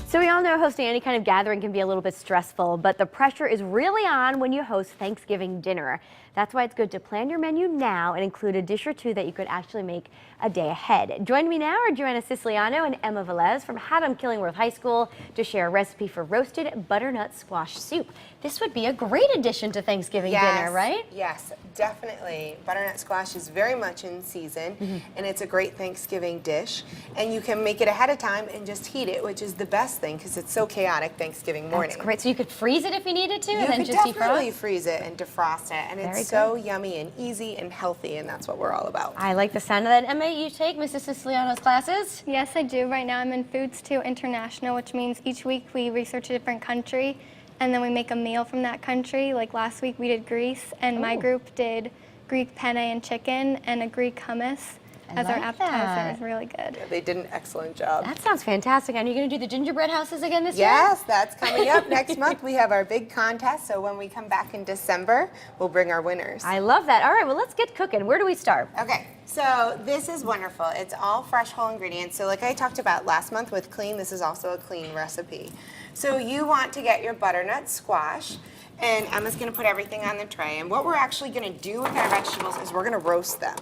So we all know hosting any kind of gathering can be a little bit stressful, but the pressure is really on when you host Thanksgiving dinner. That's why it's good to plan your menu now and include a dish or two that you could actually make a day ahead. Joining me now are Joanna Siciliano and Emma Velez from Haddam-Killingworth Highschool to share a recipe for roasted butternut squash soup. This would be a great addition to Thanksgiving dinner, right? Yes, definitely. Butternut squash is very much in season, and it's a great Thanksgiving dish. And you can make it ahead of time and just heat it, which is the best thing because it's so chaotic Thanksgiving morning. That's great. So you could freeze it if you needed to, and then just You could definitely freeze it and defrost it, and Very it's so yummy and easy and healthy, and that's what we're all about. I like the sound of that. Emma, you take Mrs. Siciliano's classes? Yes, I do. Right now I'm in Foods 2 International, which means each week we research a different country, and then we make a meal from that country. Like last week we did Greece, and my group did Greek penne and chicken and a Greek hummus as our appetizer. It was really good. Yeah, they did an excellent job. That sounds fantastic. And are you going to do the gingerbread houses again this year? Yes, that's coming up next month. We have our big contest, so when we come back in December, we'll bring our winners. I love that. All right, well, let's get cooking. Where do we start? Okay, so this is wonderful. It's all fresh, whole ingredients. So like I talked about last month with clean, this is also a clean recipe. So you want to get your butternut squash, and Emma's going to put everything on the tray. And what we're actually going to do with our vegetables is we're going to roast them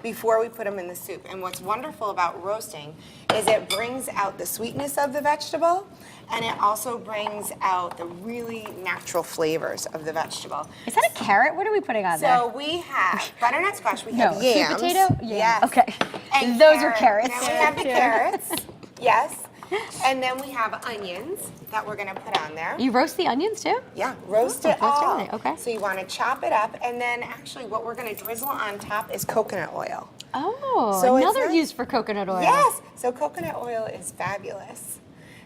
before we put them in the soup. And what's wonderful about roasting is it brings out the sweetness of the vegetable, and it also brings out the really natural flavors of the vegetable. Is that a carrot? What are we putting on there? So we have butternut squash, we have sweet yams. potato? Yes. Okay. And those are carrots. And then we have the carrots. Yes. And then we have onions that we're going to put on there. You roast the onions too? Yeah, roast it all. Really? Okay. So you want to chop it up, and then actually what we're going to drizzle on top is coconut oil. Oh, So another use for coconut oil. Yes, so coconut oil is fabulous.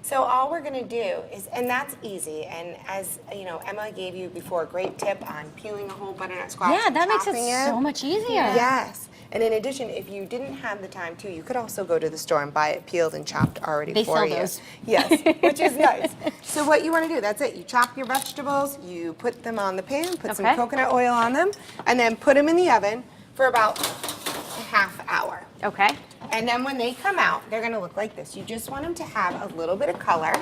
So all we're going to do is, and that's easy, and as you know, Emma gave you before a great tip on peeling a whole butternut squash. Yeah, that makes it chopping so much easier. Yes. And in addition, if you didn't have the time to, you could also go to the store and buy it peeled and chopped already for you. They sell those. Yes, which is nice. So what you want to do, that's it. You chop your vegetables, you put them on the pan, put some coconut oil on them, and then put them in the oven for about a half hour. Okay. And then when they come out, they're going to look like this. You just want them to have a little bit of color,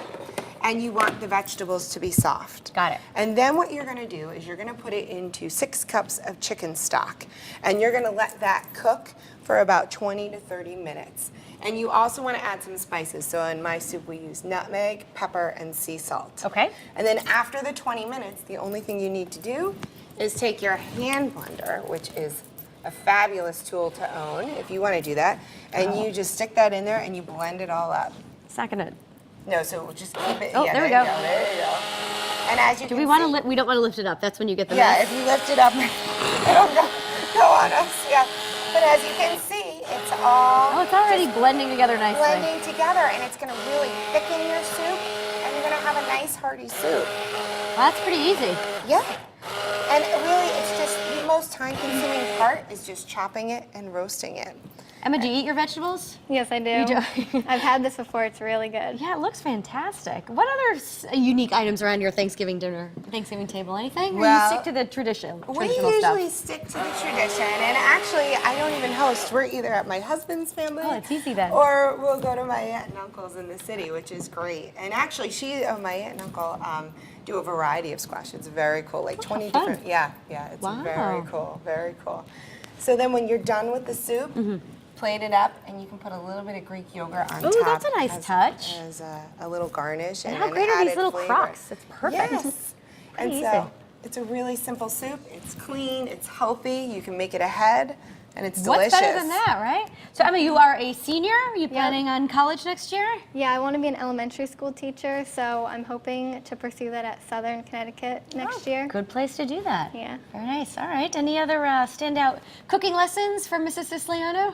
and you want the vegetables to be soft. Got it. And then what you're going to do is you're going to put it into 6 cups of chicken stock, and you're going to let that cook for about 20 to 30 minutes. And you also want to add some spices. So in my soup we use nutmeg, pepper, and sea salt. Okay. And then after the 20 minutes, the only thing you need to do is take your hand blender, which is a fabulous tool to own if you want to do that, and you just stick that in there and you blend it all up. It's not gonna. No, so just keep it. Oh, yeah, there we go. There you go. And as you Do can we want to? see, We don't want to lift it up. That's when you get the yeah, mess. if you lift it up, it'll go on us. Yeah. But as you can see, it's all. Oh, it's already blending together nicely. Blending together, and it's going to really thicken your soup, and you're going to have a nice hearty soup. Well, that's pretty easy. Yeah. And really, it's just the most time-consuming part is just chopping it and roasting it. Emma, do you eat your vegetables? Yes, I do. You do? I've had this before. It's really good. Yeah, it looks fantastic. What other unique items are on your Thanksgiving dinner, Thanksgiving table? Anything? Or Well, you stick to the traditional We stuff? usually stick to the tradition, and actually, I don't even host. We're either at my husband's family, Oh, it's easy then. or we'll go to my aunt and uncle's in the city, which is great. And actually, my aunt and uncle do a variety of squash. It's very cool, like 20 fun. different. Yeah, it's Wow. very cool, very cool. So then, when you're done with the soup, plate it up, and you can put a little bit of Greek yogurt on top. Ooh, that's a nice touch. As a little garnish. And and how an great are these added little flavor. crocks? It's perfect. Yes. And Pretty so easy. it's a really simple soup. It's clean, it's healthy, you can make it ahead, and it's What's delicious. better than that, right? So, Emma, you are a senior. Are you planning on college next year? Yeah, I want to be an elementary school teacher, so I'm hoping to pursue that at Southern Connecticut next year. Good place to do that. Yeah. Very nice. All right. Any other standout cooking lessons from Mrs. Siciliano?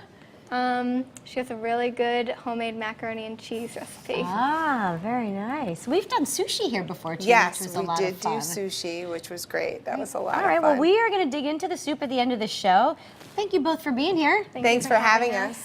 She has a really good homemade macaroni and cheese recipe. Ah, very nice. We've done sushi here before, too, Yes, which was a we lot did of do fun. sushi, which was great. That was a lot All of right, fun. well, we are going to dig into the soup at the end of the show. Thank you both for being here. Thanks for having us.